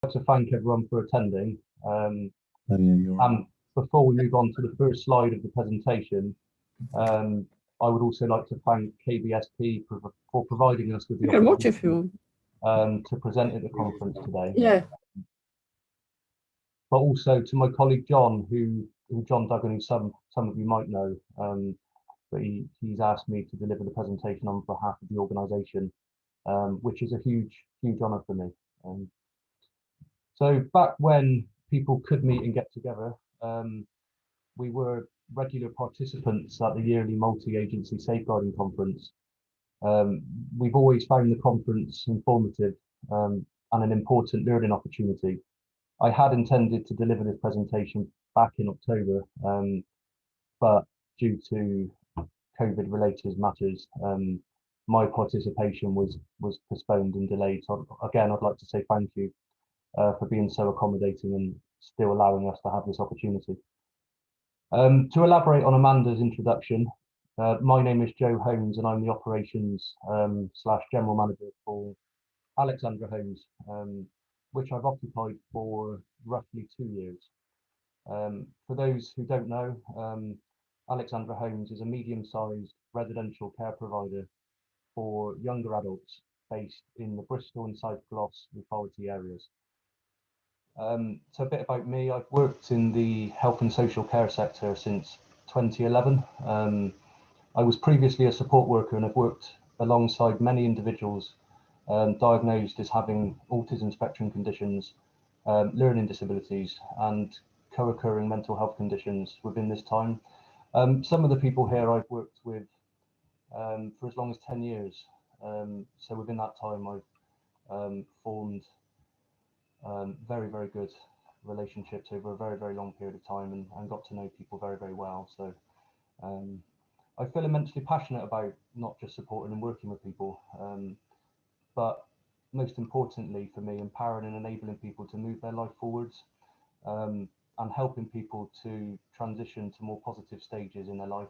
like to thank everyone for attending. Oh, yeah, you're right. And before we move on to the first slide of the presentation, I would also like to thank KBSP for providing us with You the can watch opportunity if you want. to present at the conference today. Yeah. But also to my colleague John, who John Duggan, who some of you might know, but he's asked me to deliver the presentation on behalf of the organisation, which is a huge honour for me. So back when people could meet and get together, we were regular participants at the yearly multi-agency safeguarding conference. We've always found the conference informative and an important learning opportunity. I had intended to deliver this presentation back in October, but due to COVID-related matters, my participation was postponed and delayed. So again, I'd like to say thank you for being so accommodating and still allowing us to have this opportunity. To elaborate on Amanda's introduction, my name is Joe Holmes and I'm the operations / general manager for Alexandra Holmes, which I've occupied for roughly 2 years. For those who don't know, Alexandra Holmes is a medium-sized residential care provider for younger adults based in the Bristol and South Gloss authority areas. So a bit about me, I've worked in the health and social care sector since 2011. I was previously a support worker and have worked alongside many individuals diagnosed as having autism spectrum conditions, learning disabilities and co-occurring mental health conditions within this time. Some of the people here I've worked with for as long as 10 years. So within that time I've formed very good relationships over a very long period of time and got to know people very well. So I feel immensely passionate about not just supporting and working with people, but most importantly for me, empowering and enabling people to move their life forwards, and helping people to transition to more positive stages in their life.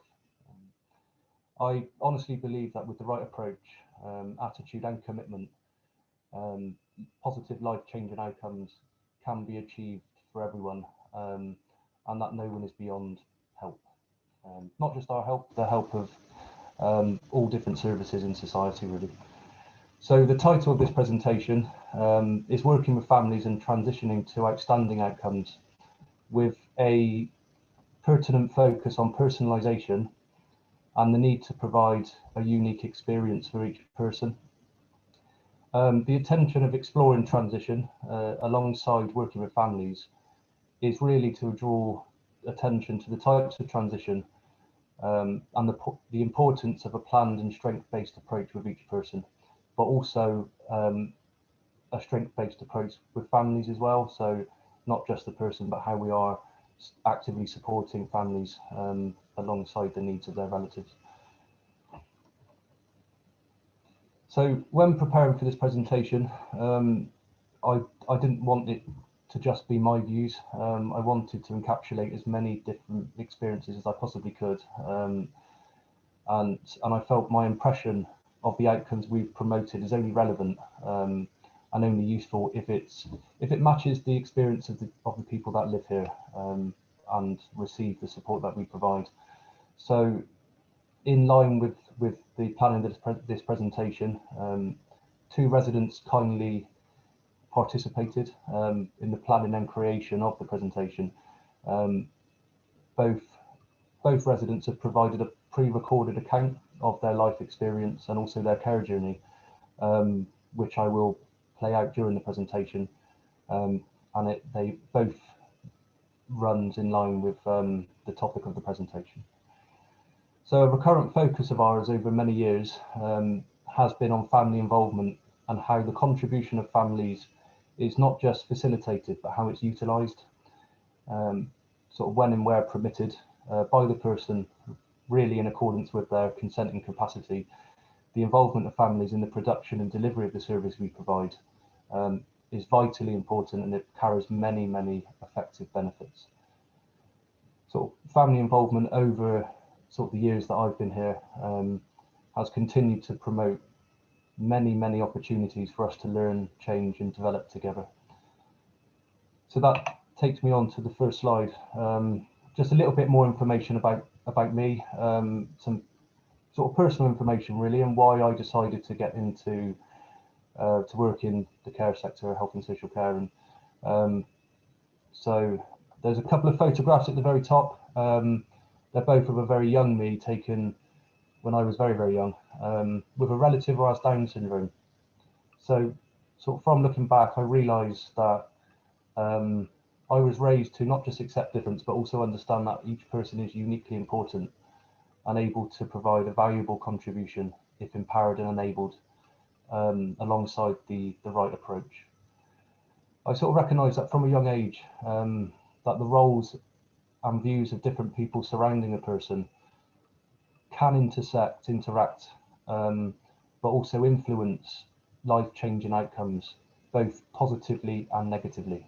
I honestly believe that with the right approach, attitude and commitment, positive life-changing outcomes can be achieved for everyone, and that no one is beyond help. Not just our help, the help of all different services in society, really. So the title of this presentation is Working with Families and Transitioning to Outstanding Outcomes, with a pertinent focus on personalisation and the need to provide a unique experience for each person. The intention of exploring transition alongside working with families is really to draw attention to the types of transition and the importance of a planned and strength-based approach with each person, but also a strength-based approach with families as well. So not just the person, but how we are actively supporting families alongside the needs of their relatives. So when preparing for this presentation, I didn't want it to just be my views. I wanted to encapsulate as many different experiences as I possibly could, and I felt my impression of the outcomes we've promoted is only relevant and only useful if it matches the experience of the people that live here and receive the support that we provide. So, in line with the planning of this presentation, 2 residents kindly participated in the planning and creation of the presentation. Both residents have provided a pre-recorded account of their life experience and also their care journey, which I will play out during the presentation, and they both runs in line with the topic of the presentation. So a recurrent focus of ours over many years has been on family involvement and how the contribution of families is not just facilitated, but how it's utilised, sort of when and where permitted by the person, really in accordance with their consenting capacity. The involvement of families in the production and delivery of the service we provide is vitally important, and it carries many effective benefits. So family involvement over sort of the years that I've been here has continued to promote many opportunities for us to learn, change and develop together. So that takes me on to the first slide. Just a little bit more information about me, some sort of personal information really, and why I decided to get into to work in the care sector, health and social care. And so there's a couple of photographs at the very top. They're both of a very young me, taken when I was very, very young, with a relative who has Down syndrome. So sort of from looking back, I realised that I was raised to not just accept difference, but also understand that each person is uniquely important and able to provide a valuable contribution if empowered and enabled, alongside the right approach. I sort of recognise that from a young age, that the roles and views of different people surrounding a person can interact, but also influence life-changing outcomes, both positively and negatively.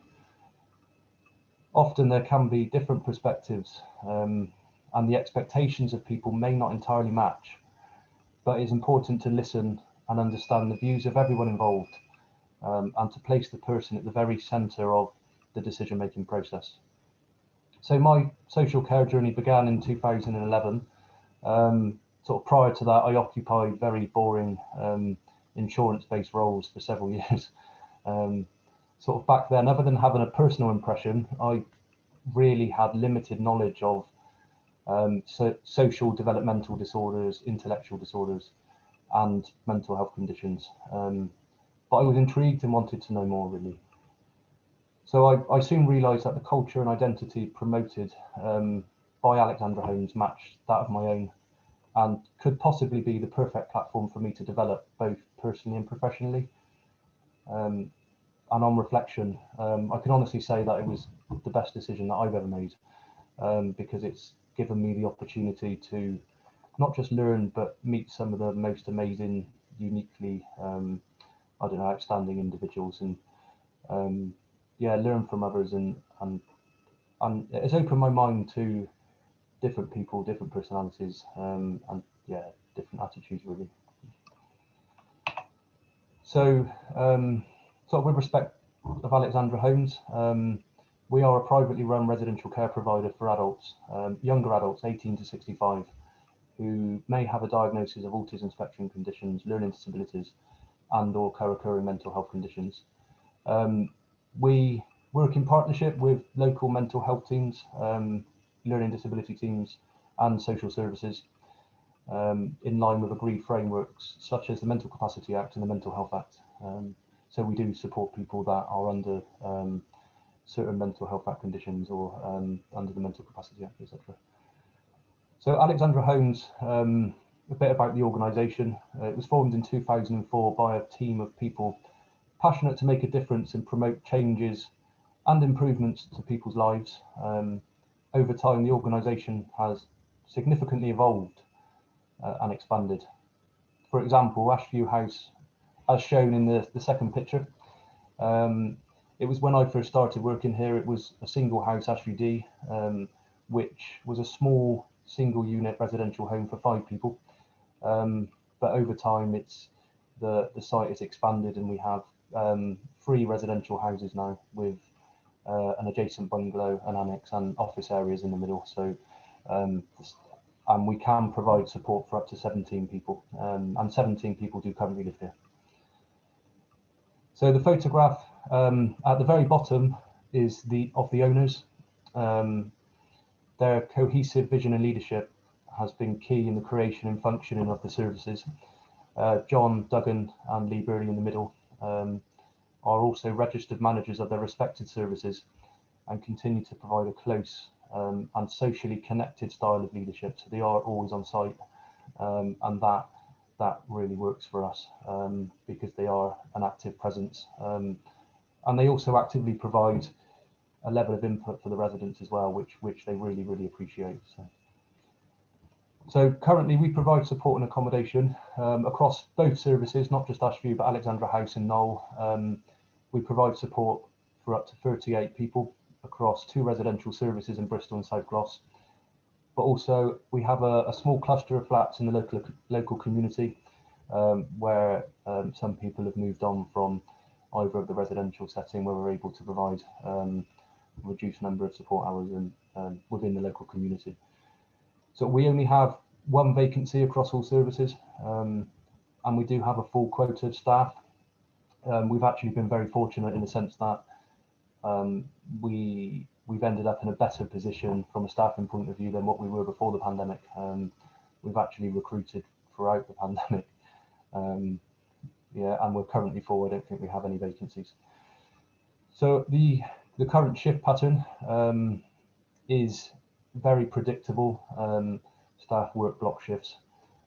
Often there can be different perspectives, and the expectations of people may not entirely match, but it's important to listen and understand the views of everyone involved, and to place the person at the very centre of the decision-making process. So my social care journey began in 2011. Sort of prior to that, I occupied very boring insurance-based roles for several years. Sort of back then, other than having a personal impression, I really had limited knowledge of social developmental disorders, intellectual disorders, and mental health conditions. But I was intrigued and wanted to know more, really. So I soon realised that the culture and identity promoted by Alexandra Holmes matched that of my own, and could possibly be the perfect platform for me to develop both personally and professionally. And on reflection, I can honestly say that it was the best decision that I've ever made, because it's given me the opportunity to not just learn, but meet some of the most amazing, uniquely, outstanding individuals, and yeah, learn from others, and it's opened my mind to different people, different personalities, and yeah, different attitudes really. So, sort of with respect of Alexandra Holmes, we are a privately run residential care provider for adults, younger adults, 18 to 65, who may have a diagnosis of autism spectrum conditions, learning disabilities, and/or co-occurring mental health conditions. We work in partnership with local mental health teams, learning disability teams, and social services, in line with agreed frameworks such as the Mental Capacity Act and the Mental Health Act. So we do support people that are under certain mental health act conditions, or under the Mental Capacity Act, etc. So Alexandra Holmes, a bit about the organisation. It was formed in 2004 by a team of people passionate to make a difference and promote changes and improvements to people's lives. Over time, the organisation has significantly evolved and expanded. For example, Ashview House, as shown in the second picture, it was when I first started working here, it was a single house, Ashview D, which was a small single unit residential home for 5 people. But over time, the site has expanded, and we have 3 residential houses now, with an adjacent bungalow, an annex, and office areas in the middle. So, and we can provide support for up to 17 people, and 17 people do currently live here. So the photograph at the very bottom is of the owners. Their cohesive vision and leadership has been key in the creation and functioning of the services. John, Duggan, and Lee Burley in the middle are also registered managers of their respected services, and continue to provide a close and socially connected style of leadership. So they are always on site, and that really works for us, because they are an active presence, and they also actively provide a level of input for the residents as well, which they really, really appreciate. So currently we provide support and accommodation across both services, not just Ashview, but Alexandra House and Knoll. We provide support for up to 38 people across 2 residential services in Bristol and South Gloss. But also we have a small cluster of flats in the local community, where some people have moved on from either of the residential setting where we're able to provide a reduced number of support hours and within the local community. So we only have one vacancy across all services, and we do have a full quota of staff. We've actually been very fortunate in the sense that we've ended up in a better position from a staffing point of view than what we were before the pandemic. We've actually recruited throughout the pandemic. Yeah, and we're currently full. I don't think we have any vacancies. So the current shift pattern is very predictable. Staff work block shifts.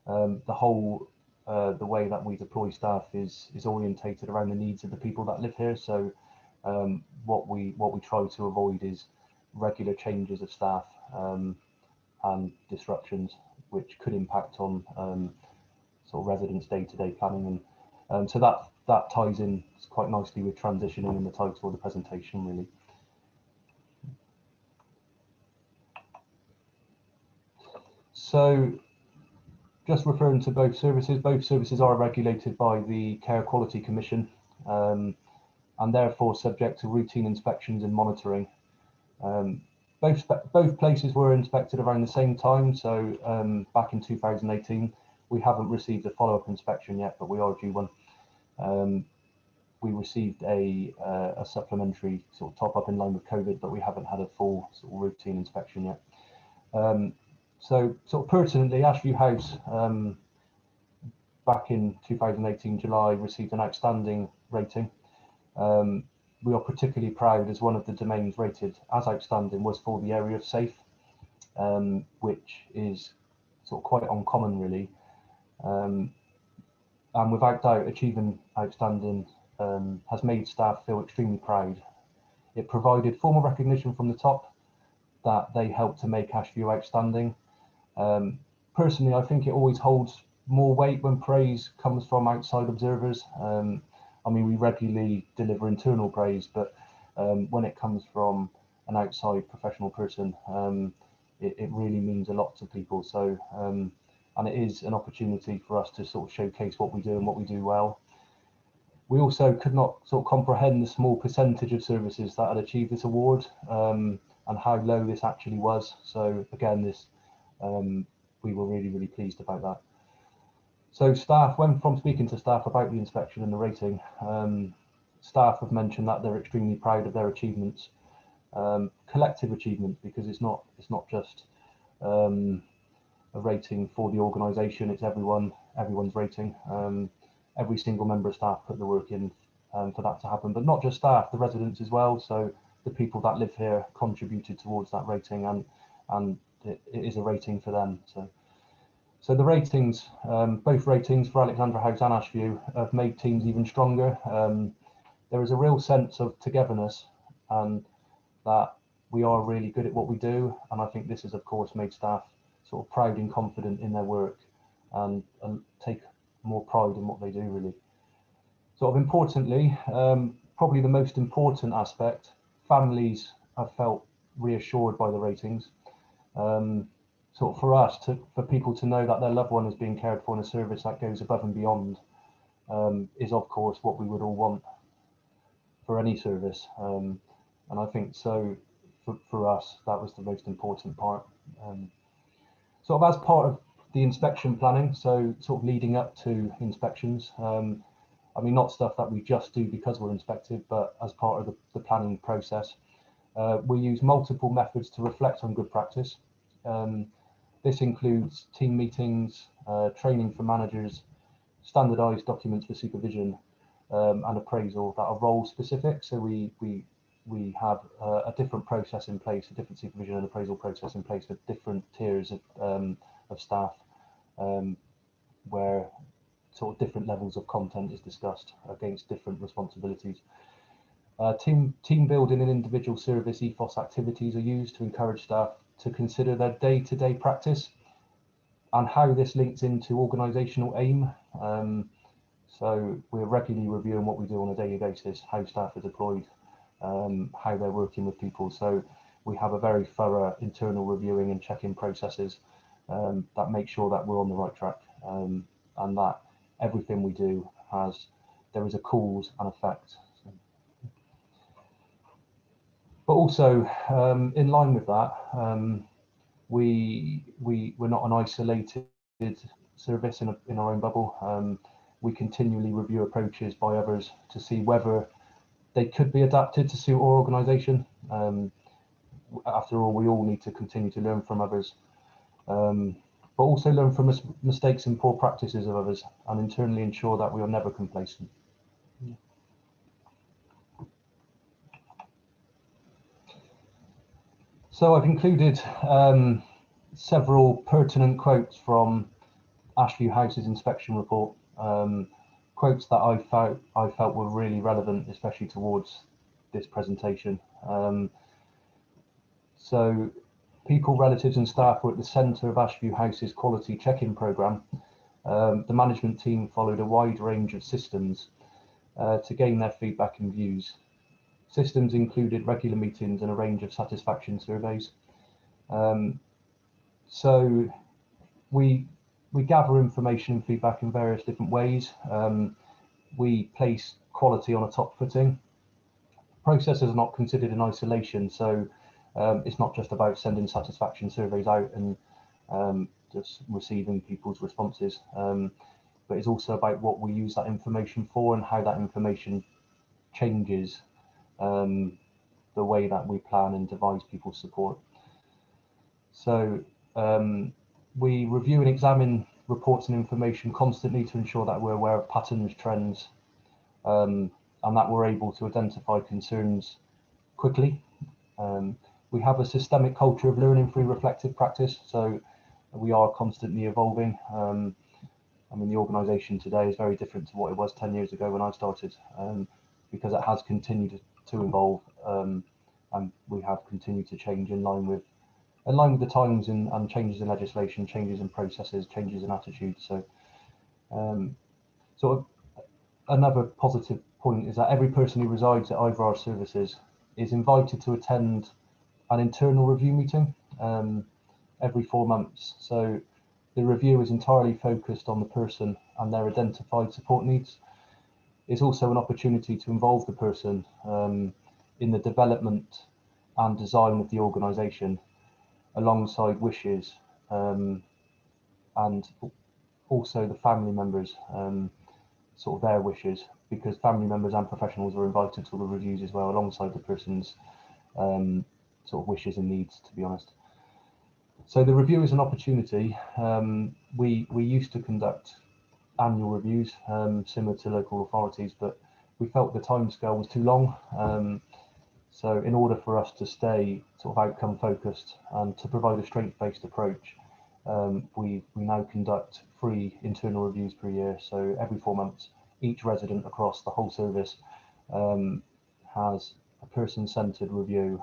The way that we deploy staff is orientated around the needs of the people that live here. So what we try to avoid is regular changes of staff and disruptions, which could impact on sort of residents' day-to-day planning, and so that ties in quite nicely with transitioning in the title of the presentation, really. So just referring to both services are regulated by the Care Quality Commission, and therefore subject to routine inspections and monitoring. Both places were inspected around the same time, so back in 2018. We haven't received a follow-up inspection yet, but we are due one. We received a supplementary sort of top-up in line with COVID, but we haven't had a full sort of routine inspection yet. So sort of pertinently, Ashview House back in 2018 July received an outstanding rating. We are particularly proud as one of the domains rated as outstanding was for the area of safe, which is sort of quite uncommon, really. And without doubt, achieving outstanding has made staff feel extremely proud. It provided formal recognition from the top that they helped to make Ashview outstanding. Personally, I think it always holds more weight when praise comes from outside observers. I mean, we regularly deliver internal praise, but when it comes from an outside professional person, it really means a lot to people. So, and it is an opportunity for us to sort of showcase what we do and what we do well. We also could not sort of comprehend the small percentage of services that had achieved this award and how low this actually was. So again, this we were really, really pleased about that. So staff, when from speaking to staff about the inspection and the rating, staff have mentioned that they're extremely proud of their achievements, collective achievements, because it's not just a rating for the organisation, it's everyone's rating. Every single member of staff put the work in for that to happen, but not just staff, the residents as well. So the people that live here contributed towards that rating, and it is a rating for them. So the ratings, both ratings for Alexandra House and Ashview, have made teams even stronger. There is a real sense of togetherness and that we are really good at what we do. And I think this has, of course, made staff sort of proud and confident in their work and take more pride in what they do, really. Sort of importantly, probably the most important aspect, families have felt reassured by the ratings. Sort of for us, for people to know that their loved one is being cared for in a service that goes above and beyond is, of course, what we would all want for any service. And I think so for us, that was the most important part. Sort of as part of the inspection planning, so sort of leading up to inspections, I mean, not stuff that we just do because we're inspected, but as part of the planning process, we use multiple methods to reflect on good practice. This includes team meetings, training for managers, standardised documents for supervision, and appraisal that are role specific. So we have a different process in place, a different supervision and appraisal process in place for different tiers of staff, where sort of different levels of content is discussed against different responsibilities. Team building and individual service ethos activities are used to encourage staff to consider their day-to-day practice and how this links into organisational aim. So we're regularly reviewing what we do on a daily basis, how staff are deployed, how they're working with people. So we have a very thorough internal reviewing and check-in processes that make sure that we're on the right track, and that everything we do there is a cause and effect. But also, in line with that, we're not an isolated service in our own bubble. We continually review approaches by others to see whether they could be adapted to suit our organisation. After all, we all need to continue to learn from others, but also learn from mistakes and poor practices of others, and internally ensure that we are never complacent. So I've included several pertinent quotes from Ashview House's inspection report, quotes that I felt were really relevant, especially towards this presentation. So people, relatives and staff were at the centre of Ashview House's quality check-in programme. The management team followed a wide range of systems to gain their feedback and views. Systems included regular meetings and a range of satisfaction surveys. So we gather information and feedback in various different ways. We place quality on a top footing. Processes are not considered in isolation, so it's not just about sending satisfaction surveys out and just receiving people's responses, but it's also about what we use that information for and how that information changes the way that we plan and devise people's support. So we review and examine reports and information constantly to ensure that we're aware of patterns, trends, and that we're able to identify concerns quickly. We have a systemic culture of learning through reflective practice, so we are constantly evolving. I mean, the organisation today is very different to what it was 10 years ago when I started, because it has continued to evolve, and we have continued to change in line with the times and changes in legislation, changes in processes, changes in attitudes. So, sort of another positive point is that every person who resides at either our services is invited to attend an internal review meeting every 4 months. So the review is entirely focused on the person and their identified support needs. It's also an opportunity to involve the person in the development and design of the organisation, alongside wishes and also the family members, sort of their wishes, because family members and professionals are invited to the reviews as well, alongside the person's sort of wishes and needs, to be honest. So the review is an opportunity. We used to conduct annual reviews similar to local authorities, but we felt the timescale was too long. So in order for us to stay sort of outcome focused and to provide a strength-based approach, we now conduct 3 internal reviews per year. So every 4 months, each resident across the whole service has a person-centred review,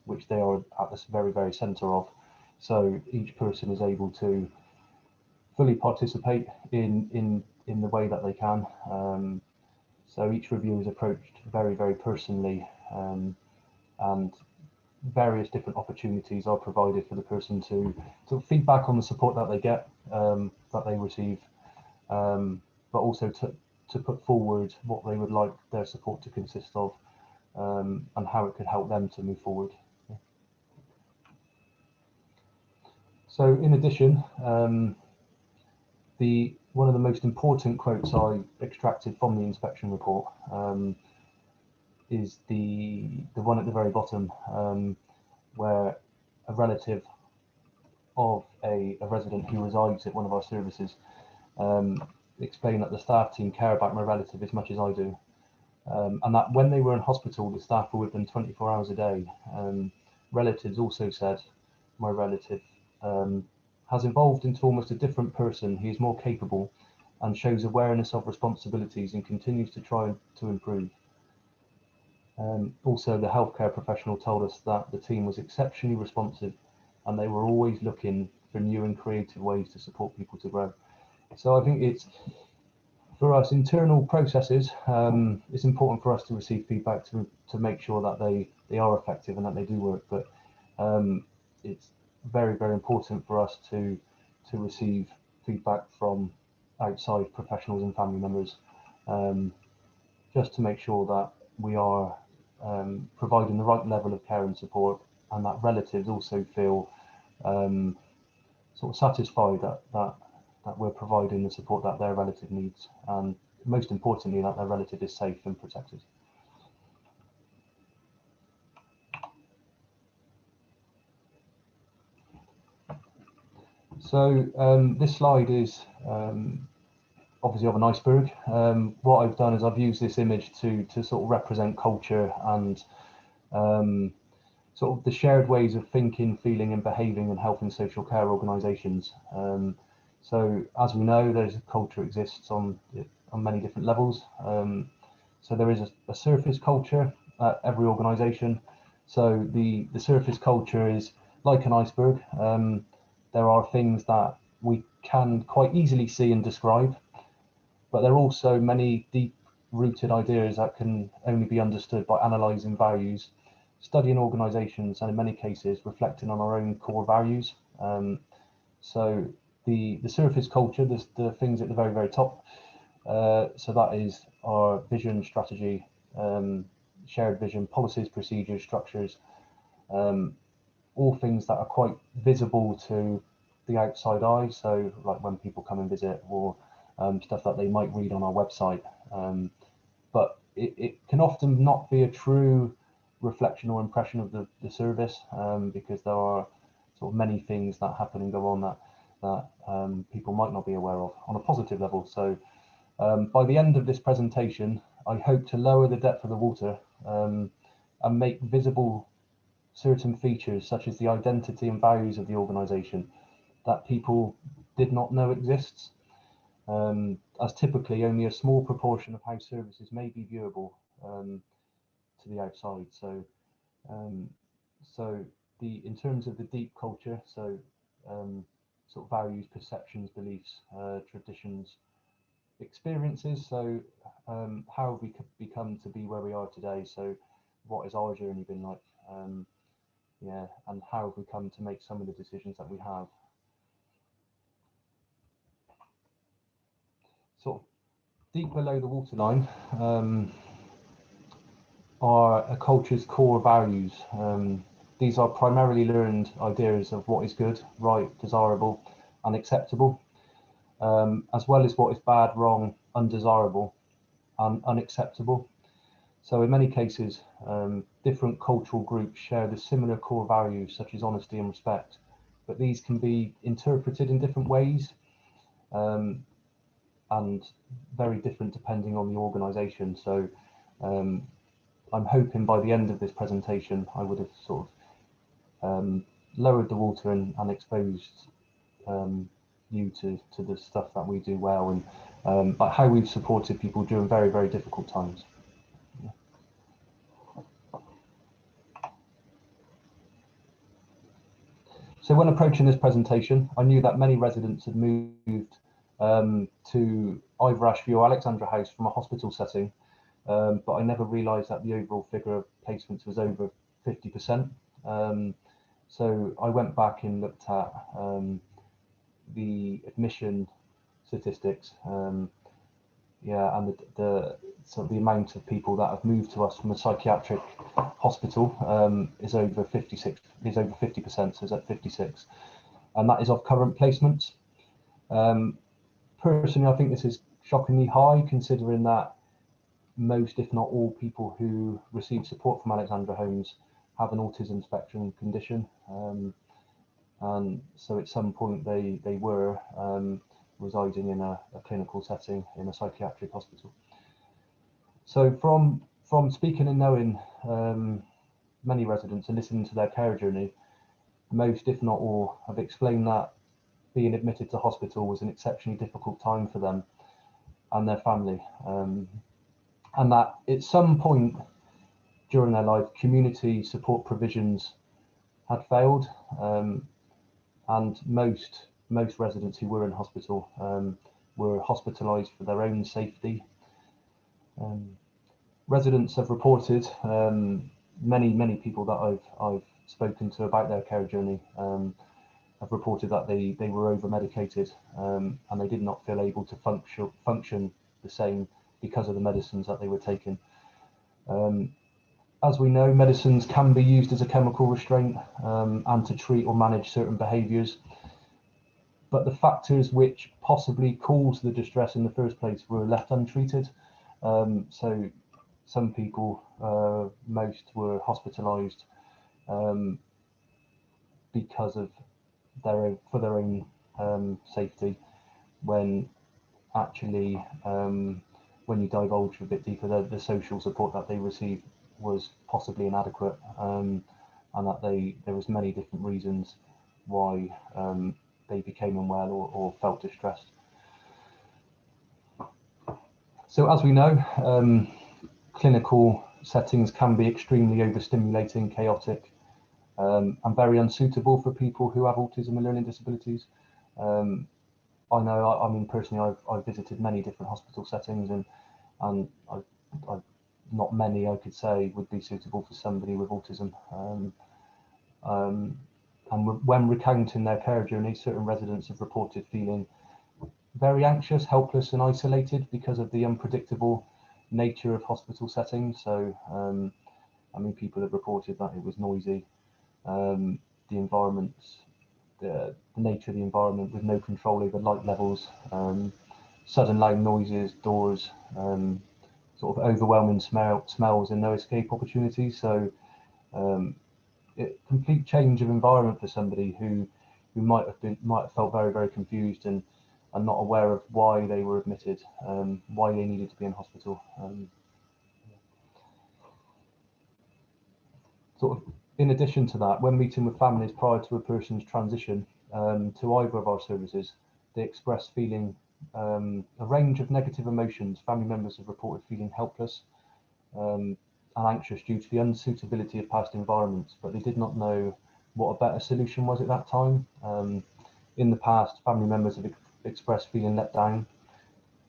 which they are at the very, very centre of. So each person is able to fully participate in the way that they can. So each review is approached very, very personally, and various different opportunities are provided for the person to feedback on the support that they get, that they receive, but also to put forward what they would like their support to consist of, and how it could help them to move forward. So in addition, one of the most important quotes I extracted from the inspection report is the one at the very bottom, where a relative of a resident who resides at one of our services explained that the staff team care about my relative as much as I do, and that when they were in hospital, the staff were with them 24 hours a day. Relatives also said my relative has evolved into almost a different person. He is more capable and shows awareness of responsibilities and continues to try to improve. Also, the healthcare professional told us that the team was exceptionally responsive and they were always looking for new and creative ways to support people to grow. So I think it's, for us, internal processes, it's important for us to receive feedback to make sure that they are effective and that they do work, but it's very, very important for us to receive feedback from outside professionals and family members, just to make sure that we are providing the right level of care and support, and that relatives also feel sort of satisfied that we're providing the support that their relative needs, and most importantly that their relative is safe and protected. So this slide is obviously of an iceberg. What I've done is I've used this image to sort of represent culture and sort of the shared ways of thinking, feeling and behaving in health and social care organisations. So as we know, there's a culture exists on many different levels. So there is a surface culture at every organisation. So the surface culture is like an iceberg. There are things that we can quite easily see and describe, but there are also many deep-rooted ideas that can only be understood by analysing values, studying organisations, and in many cases reflecting on our own core values. So the surface culture, there's the things at the very, very top. So that is our vision, strategy, shared vision, policies, procedures, structures, all things that are quite visible to the outside eye. So like when people come and visit, or stuff that they might read on our website. But it can often not be a true reflection or impression of the service, because there are sort of many things that happen and go on that people might not be aware of on a positive level. So by the end of this presentation, I hope to lower the depth of the water and make visible certain features such as the identity and values of the organisation that people did not know exists, as typically only a small proportion of how services may be viewable to the outside. So in terms of the deep culture, so sort of values, perceptions, beliefs, traditions, experiences. So how have we become to be where we are today? So what has our journey been like? Yeah, and how have we come to make some of the decisions that we have? Sort of deep below the waterline are a culture's core values. These are primarily learned ideas of what is good, right, desirable, and acceptable, as well as what is bad, wrong, undesirable, and unacceptable. So in many cases, different cultural groups share the similar core values such as honesty and respect, but these can be interpreted in different ways and very different depending on the organisation. So I'm hoping by the end of this presentation, I would have sort of lowered the water and exposed you to the stuff that we do well, and but how we've supported people during very, very difficult times. So when approaching this presentation, I knew that many residents had moved to either Ashview or Alexandra House from a hospital setting, but I never realised that the overall figure of placements was over 50%. So I went back and looked at the admission statistics, yeah, and the sort of the amount of people that have moved to us from a psychiatric hospital is over 50%, so it's at 56, and that is of current placements. Personally, I think this is shockingly high, considering that most, if not all, people who receive support from Alexandra Holmes have an autism spectrum condition, and so at some point they were residing in a clinical setting in a psychiatric hospital. So from speaking and knowing many residents and listening to their care journey, most, if not all, have explained that being admitted to hospital was an exceptionally difficult time for them and their family, and that at some point during their life, community support provisions had failed, and most residents who were in hospital were hospitalised for their own safety. Residents have reported, many people that I've spoken to about their care journey have reported that they were over medicated, and they did not feel able to function the same because of the medicines that they were taking. As we know, medicines can be used as a chemical restraint and to treat or manage certain behaviours. But the factors which possibly caused the distress in the first place were left untreated. So some people, most were hospitalised because of for their own safety, when actually when you divulge a bit deeper, the social support that they received was possibly inadequate, and that there was many different reasons why they became unwell or felt distressed. So as we know, clinical settings can be extremely overstimulating, chaotic, and very unsuitable for people who have autism and learning disabilities. I know, I mean, personally, I've visited many different hospital settings, and I've not many I could say would be suitable for somebody with autism. And when recounting their care journey, certain residents have reported feeling very anxious, helpless, and isolated because of the unpredictable nature of hospital settings. So, I mean, people have reported that it was noisy, the environments, the nature of the environment with no control over light levels, sudden loud noises, doors, sort of overwhelming smells and no escape opportunities. So complete change of environment for somebody who might have felt very confused and not aware of why they were admitted, why they needed to be in hospital. Sort of in addition to that, when meeting with families prior to a person's transition to either of our services, they express feeling a range of negative emotions. Family members have reported feeling helpless and anxious due to the unsuitability of past environments, but they did not know what a better solution was at that time. In the past, family members have expressed feeling let down,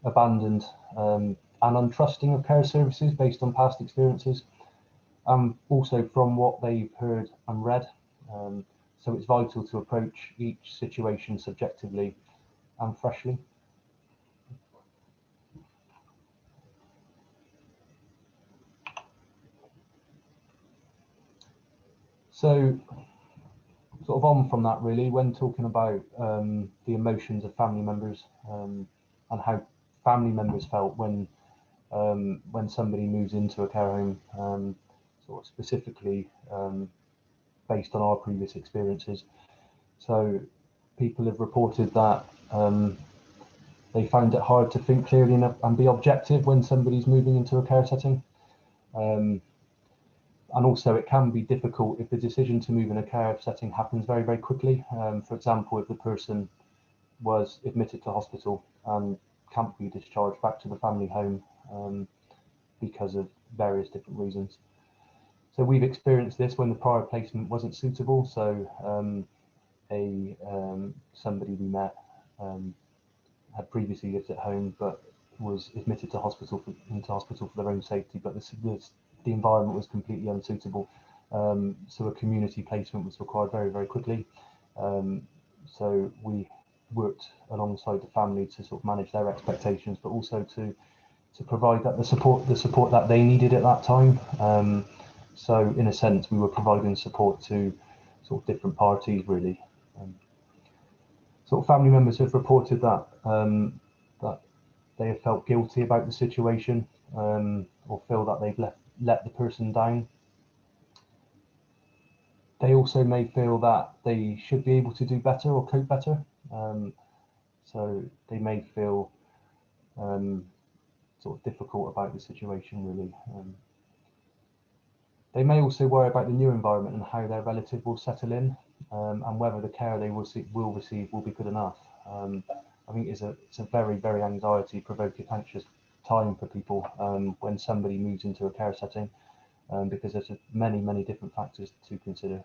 abandoned, and untrusting of care services based on past experiences. Also from what they've heard and read. So it's vital to approach each situation subjectively and freshly. So sort of on from that really, when talking about the emotions of family members and how family members felt when somebody moves into a care home, sort of specifically based on our previous experiences. So people have reported that they find it hard to think clearly and be objective when somebody's moving into a care setting. And also it can be difficult if the decision to move in a care setting happens very quickly. For example, if the person was admitted to hospital and can't be discharged back to the family home because of various different reasons. So we've experienced this when the prior placement wasn't suitable. So somebody we met had previously lived at home but was admitted to into hospital for their own safety, but the environment was completely unsuitable. So a community placement was required very quickly. So we worked alongside the family to sort of manage their expectations, but also to provide the support that they needed at that time. So in a sense, we were providing support to sort of different parties really. Sort of family members have reported that that they have felt guilty about the situation, or feel that they've let the person down. They also may feel that they should be able to do better or cope better. So they may feel sort of difficult about the situation really. They may also worry about the new environment and how their relative will settle in, and whether the care they will receive will be good enough. I think it's a very anxiety-provoking, anxious time for people when somebody moves into a care setting, because there's many different factors to consider.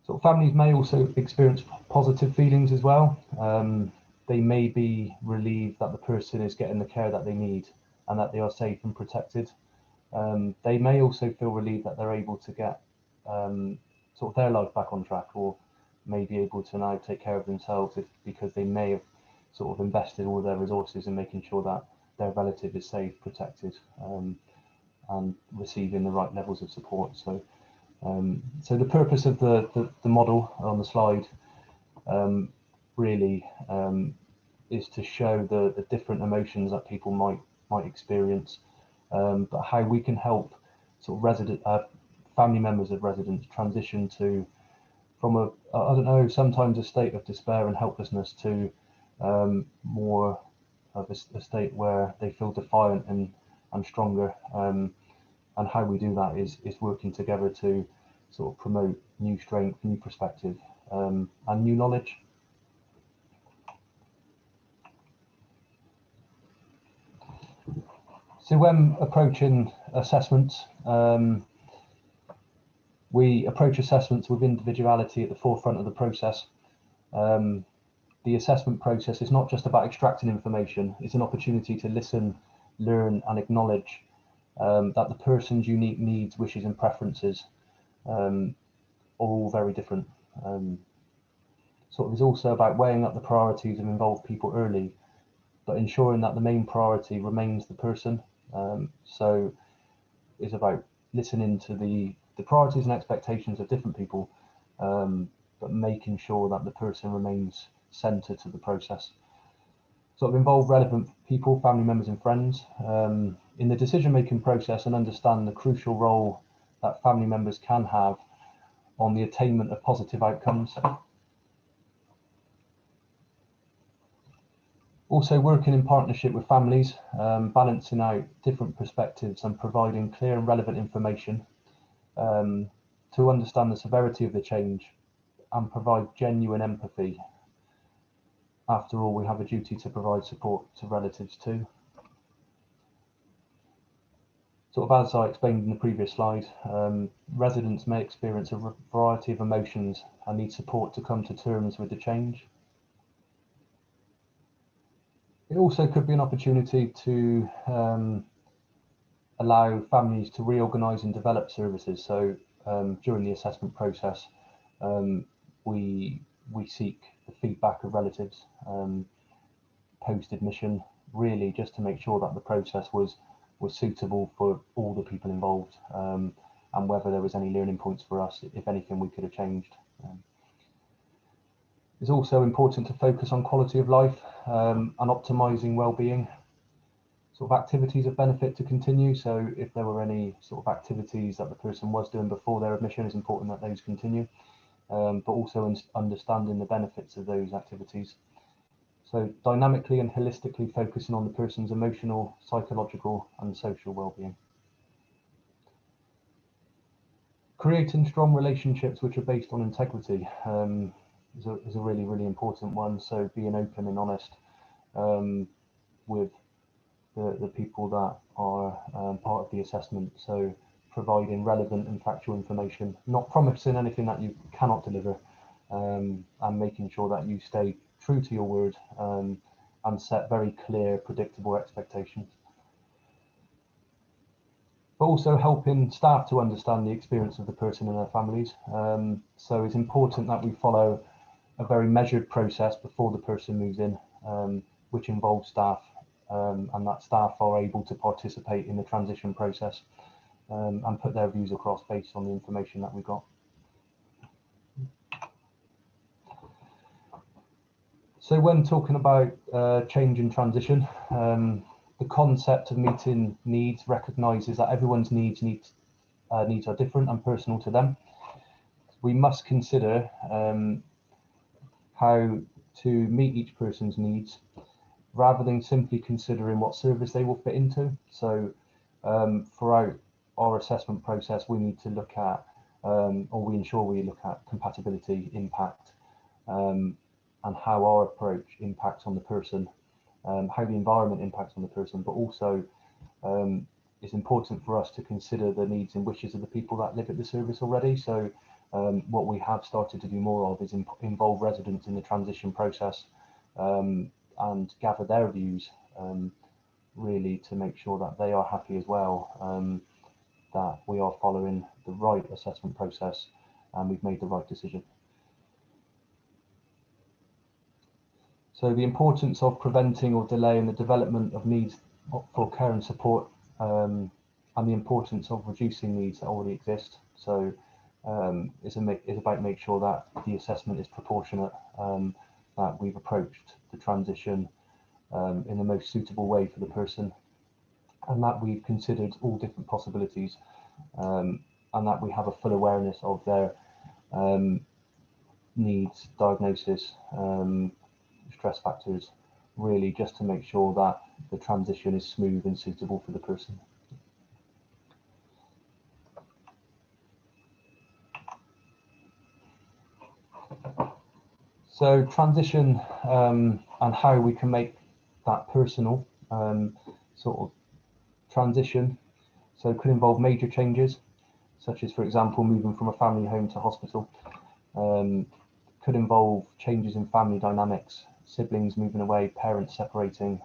So families may also experience positive feelings as well. They may be relieved that the person is getting the care that they need and that they are safe and protected. They may also feel relieved that they're able to get sort of their life back on track, or may be able to now take care of themselves because they may have sort of invested all their resources in making sure that their relative is safe, protected, and receiving the right levels of support. So so the purpose of the model on the slide really is to show the different emotions that people might experience, but how we can help sort of family members of residents transition to from I don't know, sometimes a state of despair and helplessness to more of a state where they feel defiant and stronger. And how we do that is working together to sort of promote new strength, new perspective, and new knowledge. So when approaching assessments, we approach assessments with individuality at the forefront of the process. The assessment process is not just about extracting information, it's an opportunity to listen, learn and acknowledge that the person's unique needs, wishes and preferences are all very different. It's also about weighing up the priorities of involved people early, but ensuring that the main priority remains the person. So it's about listening to the priorities and expectations of different people, but making sure that the person remains centered to the process. Sort of involve relevant people, family members and friends in the decision-making process, and understand the crucial role that family members can have on the attainment of positive outcomes. Also working in partnership with families, balancing out different perspectives and providing clear and relevant information to understand the severity of the change and provide genuine empathy. After all, we have a duty to provide support to relatives too. Sort of as I explained in the previous slide, residents may experience a variety of emotions and need support to come to terms with the change. It also could be an opportunity to allow families to reorganise and develop services. So during the assessment process, we seek the feedback of relatives post-admission, really just to make sure that the process was suitable for all the people involved, and whether there was any learning points for us, if anything we could have changed. It's also important to focus on quality of life and optimising well-being. Sort of activities of benefit to continue. So if there were any sort of activities that the person was doing before their admission, it's important that those continue, but also understanding the benefits of those activities. So dynamically and holistically focusing on the person's emotional, psychological and social well-being. Creating strong relationships which are based on integrity is a really, really important one. So being open and honest with the people that are part of the assessment. So providing relevant and factual information, not promising anything that you cannot deliver, and making sure that you stay true to your word and set very clear, predictable expectations. But also helping staff to understand the experience of the person and their families. So it's important that we follow a very measured process before the person moves in, which involves staff, and that staff are able to participate in the transition process and put their views across based on the information that we got. So when talking about change and transition, the concept of meeting needs recognises that everyone's needs are different and personal to them. We must consider how to meet each person's needs rather than simply considering what service they will fit into. So throughout our assessment process, we need to look at, or we ensure we look at compatibility, impact, and how our approach impacts on the person, how the environment impacts on the person, but also it's important for us to consider the needs and wishes of the people that live at the service already. So what we have started to do more of is involve residents in the transition process and gather their views, really to make sure that they are happy as well, that we are following the right assessment process and we've made the right decision. So the importance of preventing or delaying the development of needs for care and support and and the importance of reducing needs that already exist. So it's about make sure that the assessment is proportionate, that we've approached the transition in the most suitable way for the person, and that we've considered all different possibilities, and that we have a full awareness of their needs, diagnosis, stress factors, really just to make sure that the transition is smooth and suitable for the person. So transition and how we can make that personal sort of transition. So it could involve major changes, such as, for example, moving from a family home to hospital. Could involve changes in family dynamics, siblings moving away, parents separating,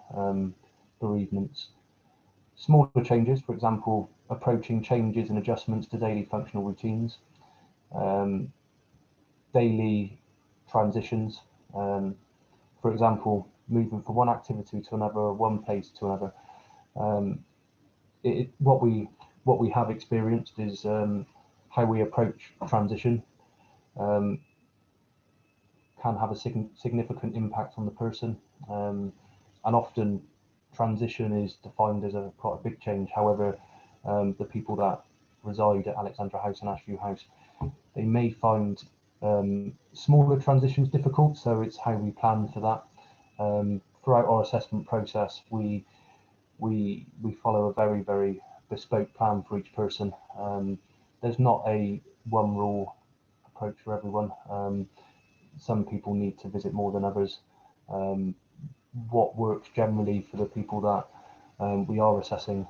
bereavements. Smaller changes, for example, approaching changes and adjustments to daily functional routines. Daily transitions, for example, moving from one activity to another, one place to another. What we have experienced is how we approach transition can have a significant impact on the person, and often transition is defined as quite a big change. However, the people that reside at Alexandra House and Ashview House, they may find smaller transitions difficult, so it's how we plan for that. Throughout our assessment process, we follow a very, very bespoke plan for each person. There's not a one rule approach for everyone. Some people need to visit more than others. What works generally for the people that we are assessing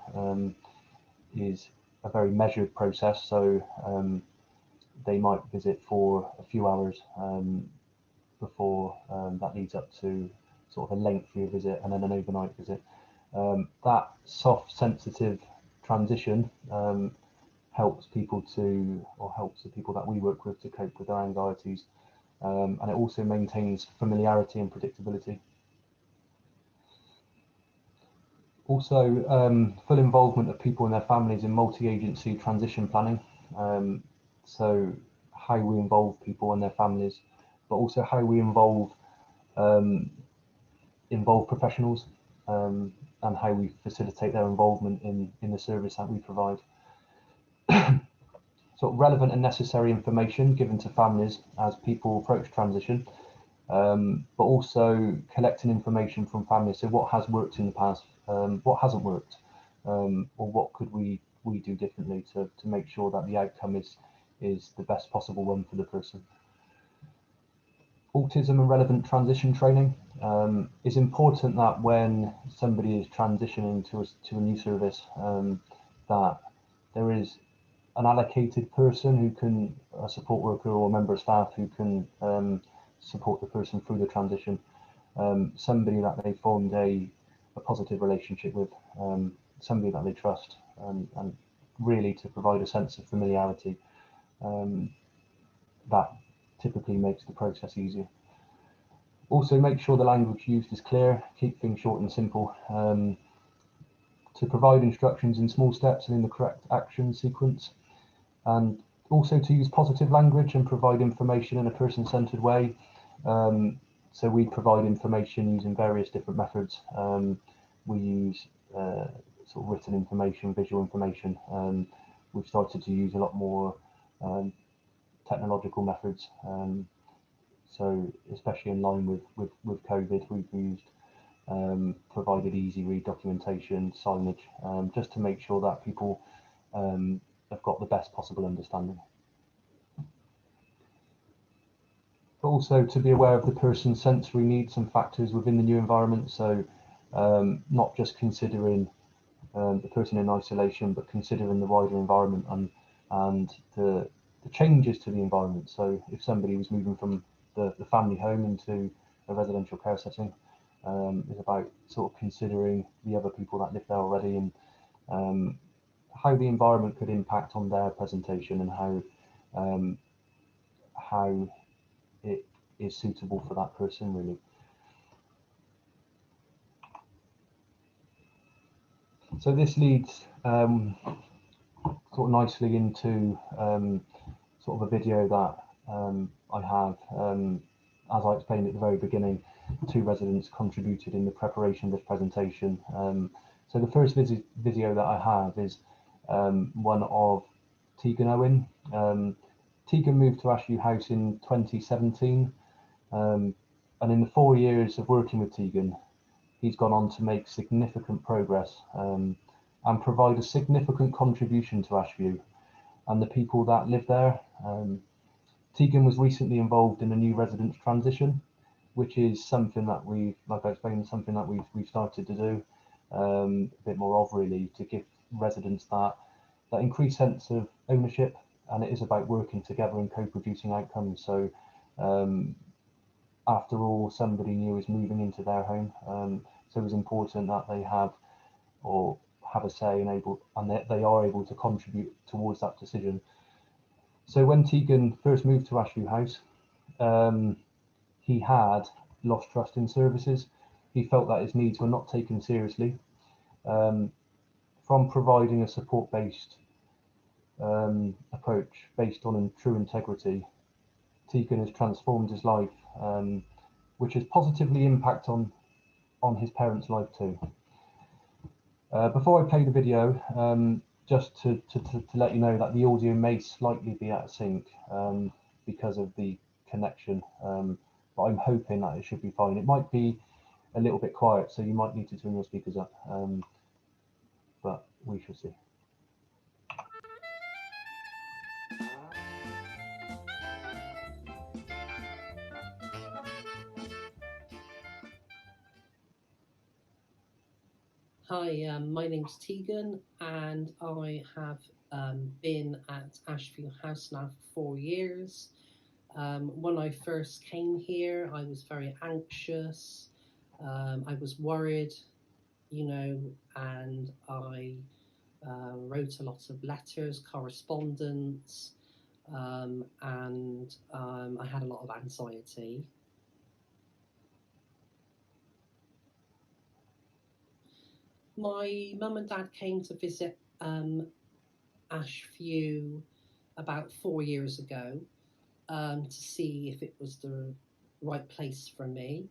is a very measured process. So they might visit for a few hours before that leads up to sort of a lengthier visit and then an overnight visit. That soft, sensitive transition helps the people that we work with to cope with their anxieties, and it also maintains familiarity and predictability. Also, full involvement of people and their families in multi-agency transition planning. So how we involve people and their families, but also how we involve professionals, and how we facilitate their involvement in the service that we provide. Sort of relevant and necessary information given to families as people approach transition, but also collecting information from families. So what has worked in the past, what hasn't worked, or what could we do differently to make sure that the outcome is the best possible one for the person. Autism and relevant transition training. It's important that when somebody is transitioning to a new service, that there is an allocated person who can, a support worker or a member of staff who can support the person through the transition. Somebody that they formed a positive relationship with, somebody that they trust, and really to provide a sense of familiarity that typically makes the process easier. Also make sure the language used is clear, keep things short and simple, to provide instructions in small steps and in the correct action sequence, and also to use positive language and provide information in a person-centered way. So we provide information using various different methods. We use sort of written information, visual information. We've started to use a lot more technological methods. So especially in line with COVID, we've used provided easy read documentation, signage, just to make sure that people have got the best possible understanding. But also to be aware of the person's sensory needs and factors within the new environment. So not just considering the person in isolation, but considering the wider environment and the changes to the environment. So if somebody was moving from the family home into a residential care setting, is about sort of considering the other people that live there already, and how the environment could impact on their presentation, and how it is suitable for that person, really. So this leads sort of nicely into sort of a video that I have. As I explained at the very beginning, 2 residents contributed in the preparation of this presentation. So the first video that I have is one of Tegan Owen. Tegan moved to Ashview House in 2017, and in the 4 years of working with Tegan, he's gone on to make significant progress and provide a significant contribution to Ashview and the people that live there. Tegan was recently involved in a new residence transition, which is something that like I explained, something that we've started to do a bit more of, really, to give residents that increased sense of ownership, and it is about working together and co-producing outcomes. So after all, somebody new is moving into their home, so it's important that they have a say and that they are able to contribute towards that decision. So when Tegan first moved to Ashview House, he had lost trust in services. He felt that his needs were not taken seriously. From providing a support-based approach based on true integrity, Tegan has transformed his life, which has positively impact on his parents' life too. Before I play the video, just to let you know that the audio may slightly be out of sync because of the connection, but I'm hoping that it should be fine. It might be a little bit quiet, so you might need to turn your speakers up, but we shall see. Hi, my name's Tegan, and I have been at Ashview House now for 4 years. When I first came here, I was very anxious. I was worried, and I wrote a lot of letters, correspondence, and I had a lot of anxiety. My mum and dad came to visit Ashview about 4 years ago to see if it was the right place for me.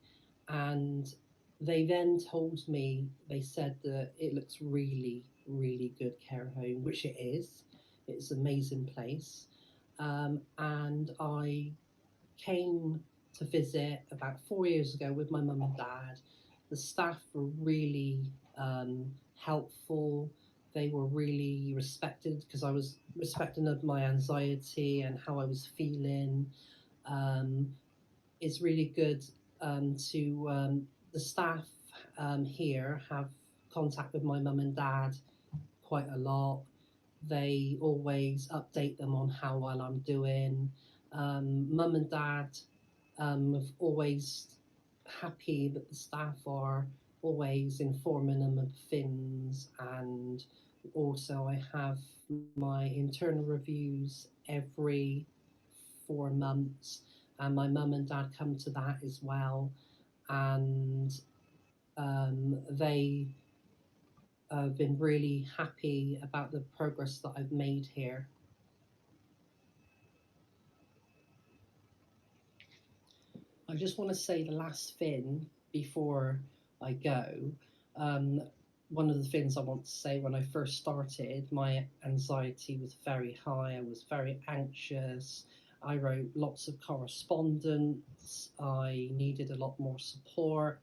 And they then told me, they said that it looks really, really good care home, which it is. It's an amazing place. And I came to visit about 4 years ago with my mum and dad. The staff were really helpful. They were really respected because I was respecting of my anxiety and how I was feeling. It's really good to the staff here have contact with my mum and dad quite a lot. They always update them on how well I'm doing. Mum and dad have always happy that the staff are always informing them of things, and also I have my internal reviews every 4 months, and my mum and dad come to that as well, and they have been really happy about the progress that I've made here. I just want to say the last thing before I go. One of the things I want to say, when I first started, my anxiety was very high. I was very anxious. I wrote lots of correspondence. I needed a lot more support.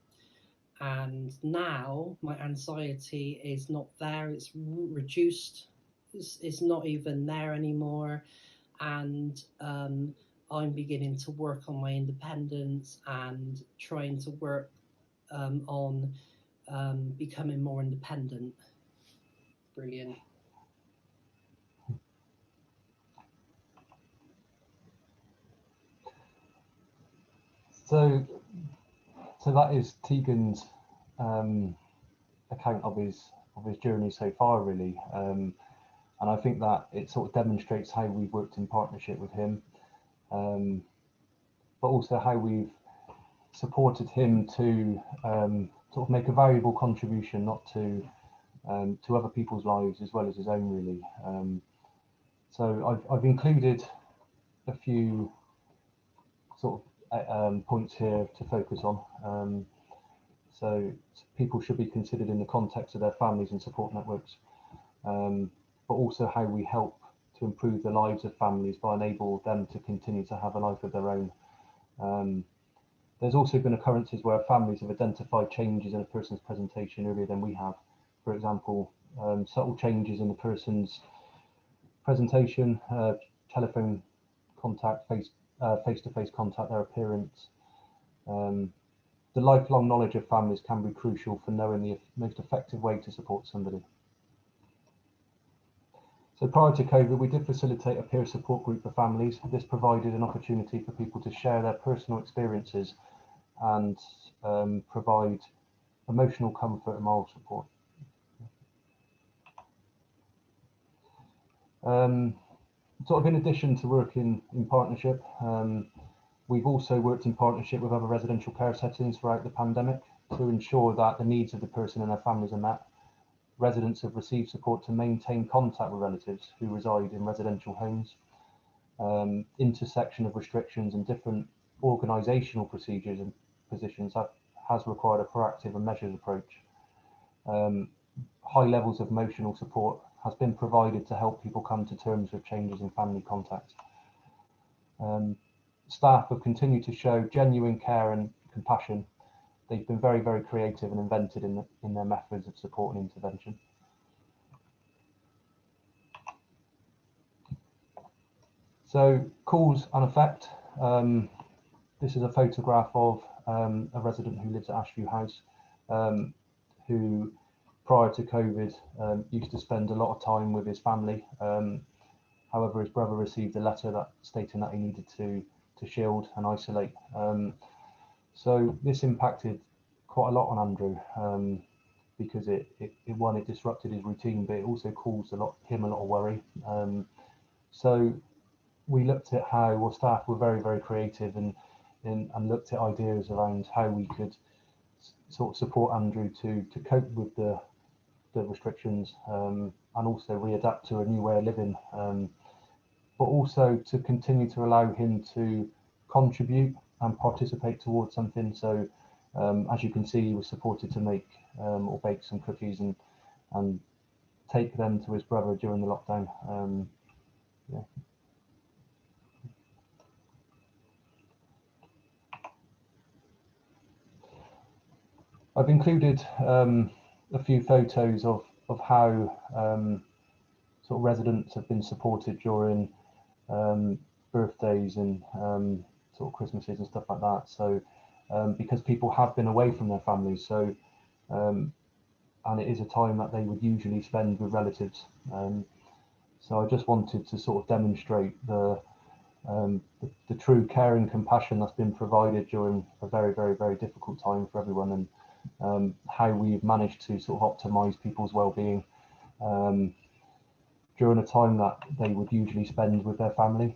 And now my anxiety is not there. It's reduced. It's not even there anymore. And I'm beginning to work on my independence and trying to work on becoming more independent. Brilliant. So that is Tegan's account of his journey so far, really, and I think that it sort of demonstrates how we've worked in partnership with him, but also how we've supported him to sort of make a valuable contribution, not to other people's lives as well as his own, really. So I've included a few sort of points here to focus on. So people should be considered in the context of their families and support networks, but also how we help to improve the lives of families by enable them to continue to have a life of their own. There's also been occurrences where families have identified changes in a person's presentation earlier than we have. For example, subtle changes in the person's presentation, telephone contact, face-to-face contact, their appearance. The lifelong knowledge of families can be crucial for knowing the most effective way to support somebody. So prior to COVID, we did facilitate a peer support group for families. This provided an opportunity for people to share their personal experiences and provide emotional comfort and moral support. Sort of in addition to working in partnership, we've also worked in partnership with other residential care settings throughout the pandemic to ensure that the needs of the person and their families are met. Residents have received support to maintain contact with relatives who reside in residential homes. Intersection of restrictions and different organisational procedures and positions has required a proactive and measured approach. High levels of emotional support has been provided to help people come to terms with changes in family contact. Staff have continued to show genuine care and compassion. They've been very, very creative and inventive in their methods of support and intervention. So cause and effect. This is a photograph of a resident who lives at Ashview House, who prior to COVID used to spend a lot of time with his family. However, his brother received a letter stating that he needed to shield and isolate. So this impacted quite a lot on Andrew, because it disrupted his routine, but it also caused him a lot of worry. So we looked at how staff were very, very creative and looked at ideas around how we could sort of support Andrew to cope with the restrictions, and also readapt to a new way of living, but also to continue to allow him to contribute and participate towards something. So as you can see, he was supported to make or bake some cookies and take them to his brother during the lockdown. Yeah. I've included a few photos of how sort of residents have been supported during birthdays and sort of Christmases and stuff like that. So because people have been away from their families, so and it is a time that they would usually spend with relatives. So I just wanted to sort of demonstrate the true care and compassion that's been provided during a very, very, very difficult time for everyone, and how we've managed to sort of optimize people's well-being during a time that they would usually spend with their family.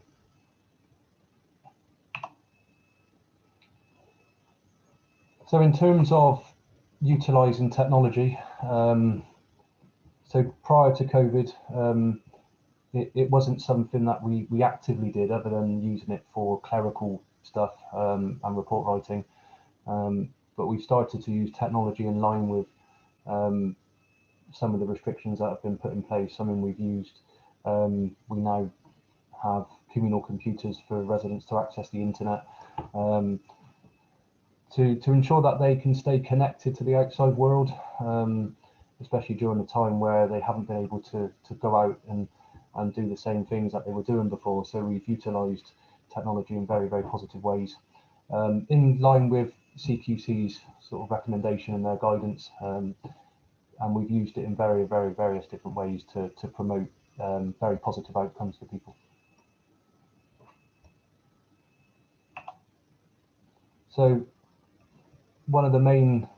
So in terms of utilising technology, so prior to COVID, it wasn't something that we actively did other than using it for clerical stuff and report writing. But we've started to use technology in line with some of the restrictions that have been put in place. I mean, we've used, we now have communal computers for residents to access the internet, to ensure that they can stay connected to the outside world, especially during a time where they haven't been able to go out and do the same things that they were doing before. So we've utilised technology in very, very positive ways, in line with CQC's sort of recommendation and their guidance, and we've used it in very, very various different ways to promote very positive outcomes for people. So one of the main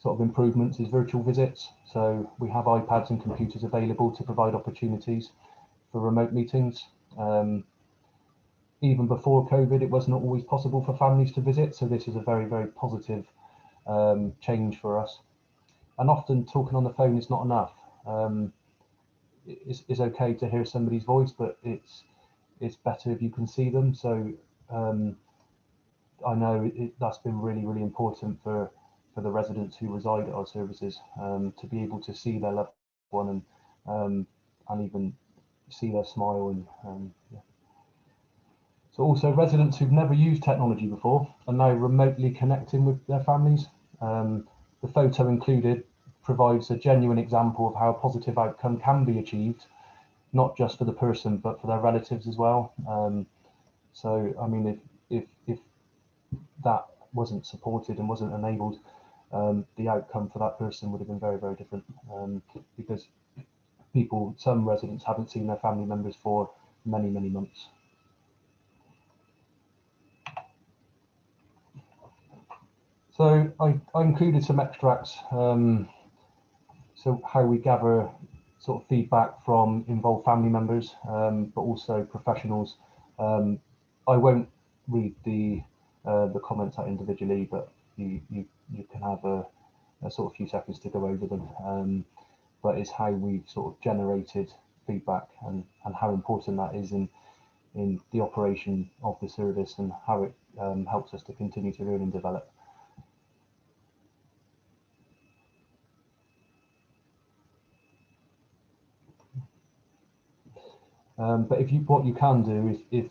sort of improvements is virtual visits. So we have iPads and computers available to provide opportunities for remote meetings. Even before COVID, it wasn't always possible for families to visit. So this is a very, very positive change for us. And often talking on the phone is not enough. it's okay to hear somebody's voice, but it's better if you can see them. So I know that's been really, really important for the residents who reside at our services, to be able to see their loved one and even see their smile. And yeah. So also residents who've never used technology before are now remotely connecting with their families. The photo included provides a genuine example of how a positive outcome can be achieved, not just for the person, but for their relatives as well. So, I mean, if that wasn't supported and wasn't enabled, the outcome for that person would have been very, very different, because some residents haven't seen their family members for many, many months. So I included some extracts, so how we gather sort of feedback from involved family members, but also professionals. I won't read the comments out individually, but you can have a sort of few seconds to go over them. But it's how we've sort of generated feedback and how important that is in the operation of the service, and how it helps us to continue to learn and develop. But what you can do is, if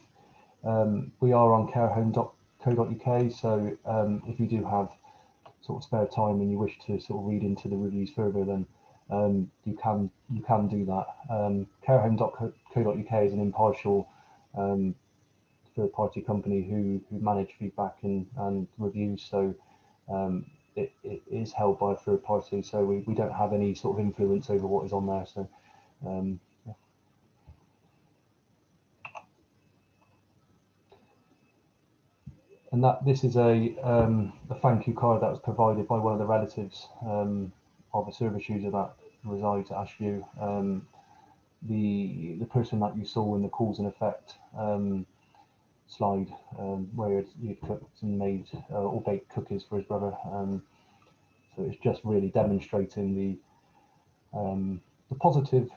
we are on carehome.co.uk, so if you do have sort of spare time and you wish to sort of read into the reviews further, then you can do that. Carehome.co.uk is an impartial third-party company who manage feedback and reviews, so it is held by a third party, so we don't have any sort of influence over what is on there. So yeah. And this is a thank you card that was provided by one of the relatives of a service user that resides at Ashview. The person that you saw in the cause and effect slide, where you'd cooked and made or baked cookies for his brother. So it's just really demonstrating the positive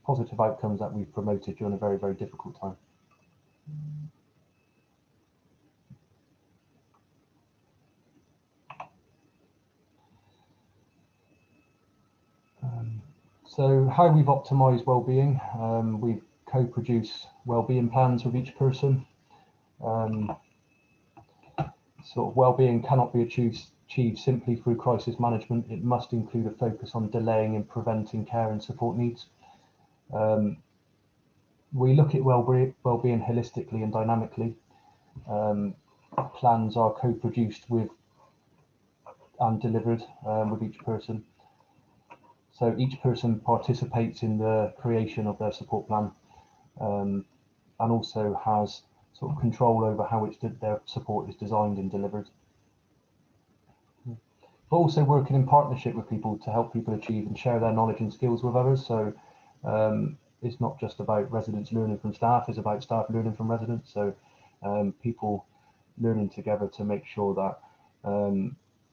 outcomes that we've promoted during a very, very difficult time. So how we've optimised wellbeing, we've co-produced wellbeing plans with each person. Sort of wellbeing cannot be achieved simply through crisis management. It must include a focus on delaying and preventing care and support needs. We look at wellbeing holistically and dynamically. Plans are co-produced with and delivered with each person. So each person participates in the creation of their support plan, and also has sort of control over how their support is designed and delivered. But also working in partnership with people to help people achieve and share their knowledge and skills with others. So it's not just about residents learning from staff, it's about staff learning from residents. So people learning together to make sure that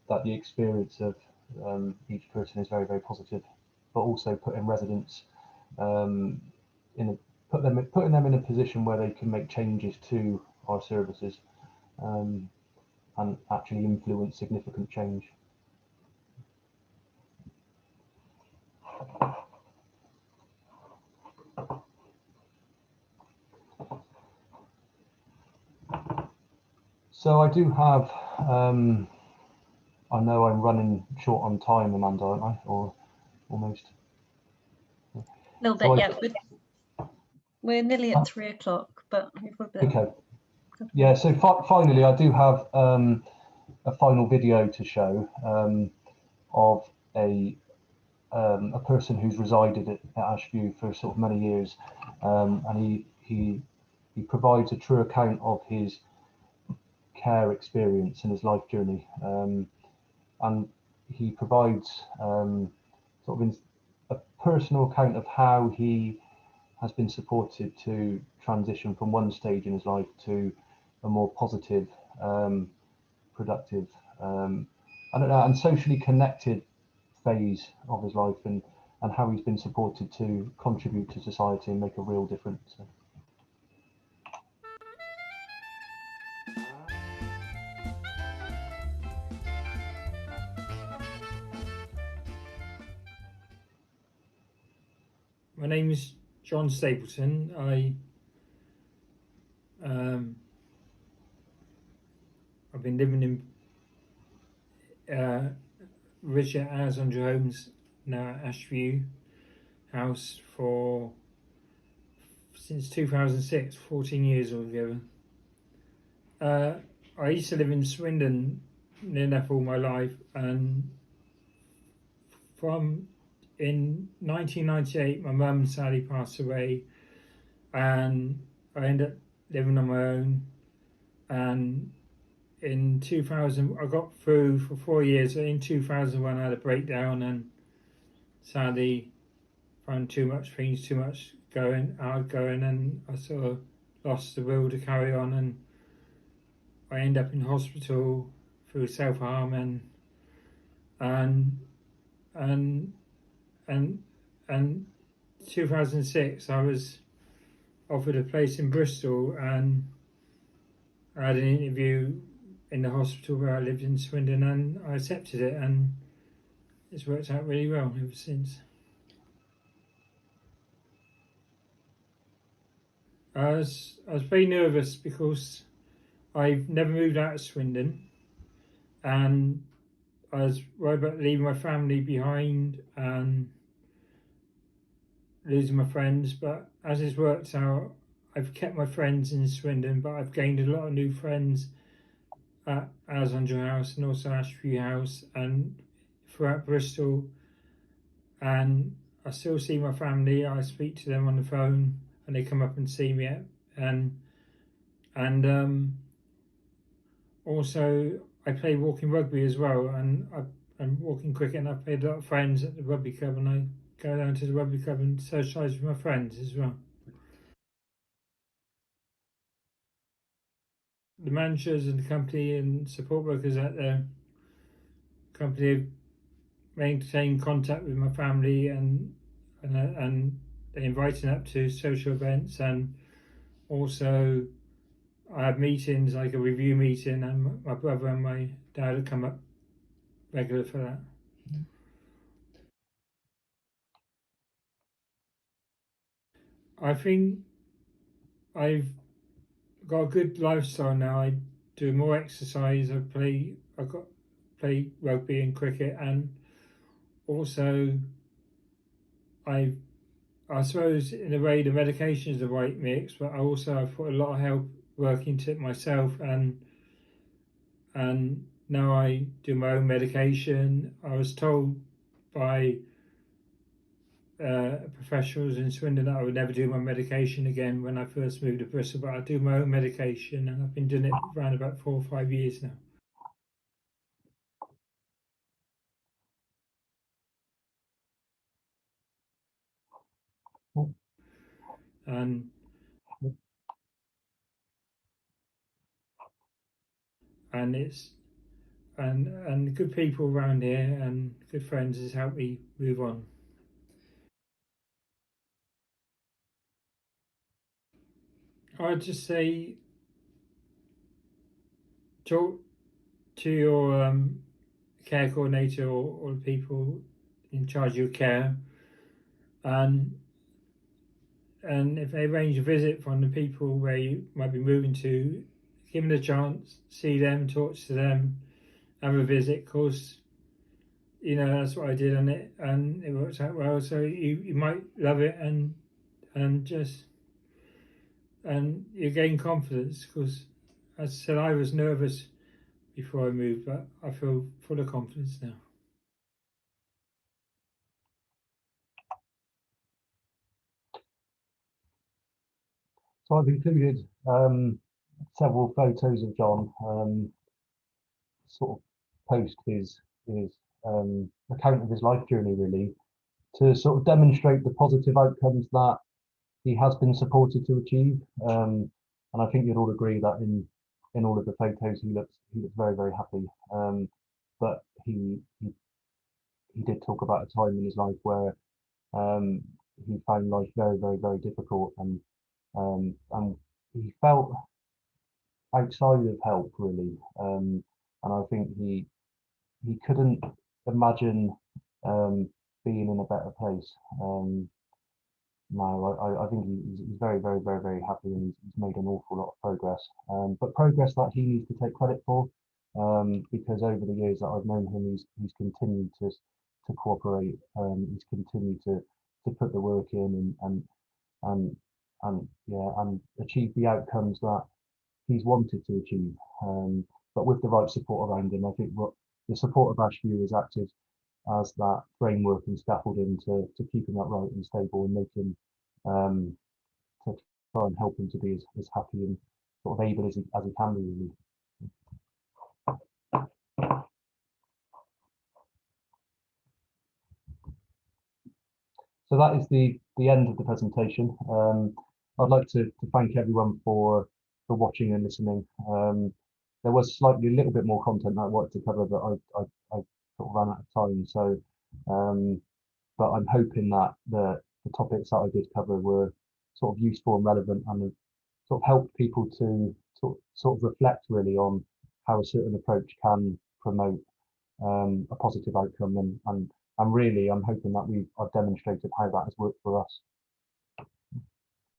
that the experience of each person is very, very positive, but also putting residents putting them in a position where they can make changes to our services and actually influence significant change. So I do have, I know I'm running short on time, Amanda, aren't I? Or almost? A little bit, so yeah. We're nearly at 3 o'clock, but we've got a bit. Okay. Yeah, so finally, I do have a final video to show of a person who's resided at Ashview for sort of many years, and he provides a true account of his care experience and his life journey, and he provides sort of a personal account of how he has been supported to transition from one stage in his life to a more positive, productive, and socially connected phase of his life. And and how he's been supported to contribute to society and make a real difference. My name is John Stapleton. I've been living in Richard Alexandra Holmes, now at Ashview House, since 2006, 14 years altogether. I used to live in Swindon near enough all my life, and in 1998 my mum sadly passed away, and I ended up living on my own. And in 2000 I got through for 4 years. In 2001 I had a breakdown and sadly found too much outgoing, and I sort of lost the will to carry on, and I ended up in hospital through self-harm, and 2006 I was offered a place in Bristol, and I had an interview in the hospital where I lived in Swindon, and I accepted it, and it's worked out really well ever since. I was very nervous because I've never moved out of Swindon, and I was worried about leaving my family behind and losing my friends. But as it's worked out, I've kept my friends in Swindon, but I've gained a lot of new friends at Alexandra House and also Ashview House and throughout Bristol. And I still see my family. I speak to them on the phone, and they come up and see me. And also I play walking rugby as well, and walking cricket, and I've played a lot of friends at the rugby club, and I go down to the rugby club and socialise with my friends as well. The managers and the company and support workers at the company have maintained contact with my family, and they invite me up to social events, and also I have meetings like a review meeting, and my brother and my dad have come up regular for that. I think I've got a good lifestyle now. I do more exercise. I play rugby and cricket, and also I suppose in a way the medication is the right mix, but I've put a lot of help work into it myself, and now I do my own medication. I was told by professionals in Swindon that I would never do my medication again when I first moved to Bristol, but I do my own medication, and I've been doing it around about 4 or 5 years now. And it's and good people around here and good friends has helped me move on. I'd just say talk to your care coordinator or the people in charge of your care, and if they arrange a visit from the people where you might be moving to, give them a chance, see them, talk to them, have a visit. Of course, that's what I did, and it worked out well. So you might love it, and you gain confidence, because as I said, I was nervous before I moved, but I feel full of confidence now. So I've included several photos of John, sort of post his account of his life journey, really, to sort of demonstrate the positive outcomes that he has been supported to achieve. And I think you'd all agree that in all of the photos he looks very, very happy. But he did talk about a time in his life where he found life very, very, very difficult, and he felt outside of help really, and I think he couldn't imagine being in a better place. No, I think he's very, very, very, very happy, and he's made an awful lot of progress. But progress that he needs to take credit for, because over the years that I've known him, he's continued to cooperate. He's continued to put the work in, and yeah, and achieve the outcomes that he's wanted to achieve. But with the right support around him, I think what the support of Ashview is active as that framework and scaffolding to keep him upright and stable, and make him to try and help him to be as happy and sort of able as he can be, really. So that is the end of the presentation. I'd like to thank everyone for watching and listening. There was slightly a little bit more content that I wanted to cover, but I sort of ran out of time. So, but I'm hoping that the topics that I did cover were sort of useful and relevant, and sort of helped people to sort of reflect really on how a certain approach can promote a positive outcome, and really I'm hoping that I've demonstrated how that has worked for us.